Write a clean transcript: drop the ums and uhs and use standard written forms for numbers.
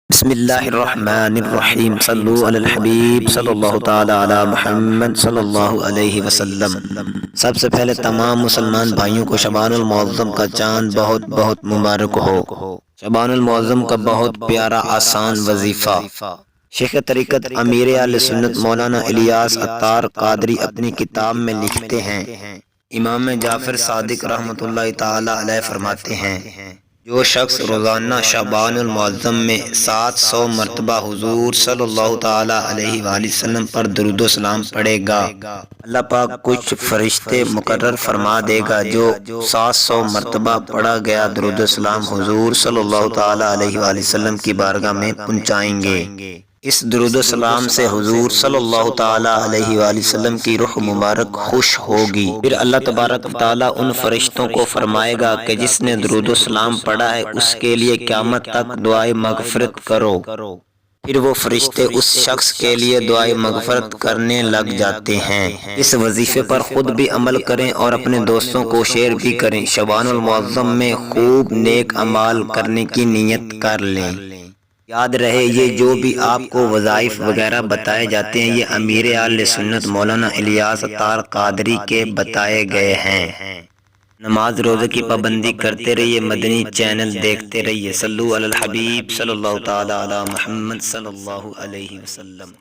بسم اللہ الرحمن الرحیم، صلو علی الحبیب صلی اللہ تعالی علی محمد صلی اللہ علیہ وسلم۔ سب سے پہلے تمام مسلمان بھائیوں کو شعبان المعظم کا چاند بہت بہت مبارک ہو۔ شعبان المعظم کا بہت پیارا آسان وظیفہ شیخ طریقت امیر اہل سنت مولانا الیاس عطار قادری اپنی کتاب میں لکھتے ہیں۔ امام جعفر صادق رحمۃ اللہ تعالی علیہ فرماتے ہیں، جو شخص روزانہ شعبان المعظم میں 700 مرتبہ حضور صلی اللہ تعالی علیہ وآلہ وسلم پر درود و سلام پڑھے گا، اللہ پاک کچھ فرشتے مقرر فرما دے گا جو 700 مرتبہ پڑھا گیا درود و سلام حضور صلی اللہ تعالی علیہ وآلہ وسلم کی بارگاہ میں پہنچائیں گے۔ اس درود و سلام سے حضور صلی اللہ تعالی علیہ وآلہ وسلم کی روح مبارک خوش ہوگی۔ پھر اللہ تبارک و تعالی ان فرشتوں کو فرمائے گا کہ جس نے درود و سلام پڑھا ہے اس کے لیے قیامت تک دعائے مغفرت کرو۔ پھر وہ فرشتے اس شخص کے لیے دعائے مغفرت کرنے لگ جاتے ہیں۔ اس وظیفے پر خود بھی عمل کریں اور اپنے دوستوں کو شیئر بھی کریں۔ شعبان المعظم میں خوب نیک اعمال کرنے کی نیت کر لیں۔ یاد رہے، یہ جو بھی آپ کو وظائف وغیرہ بتائے جاتے ہیں یہ امیر اہل سنت مولانا الیاس عطار قادری کے بتائے گئے ہیں۔ نماز روزے کی پابندی کرتے رہیے، مدنی چینل دیکھتے رہیے۔ صلو علی الحبیب صلی اللہ تعالی علی محمد صلی اللہ علیہ وسلم۔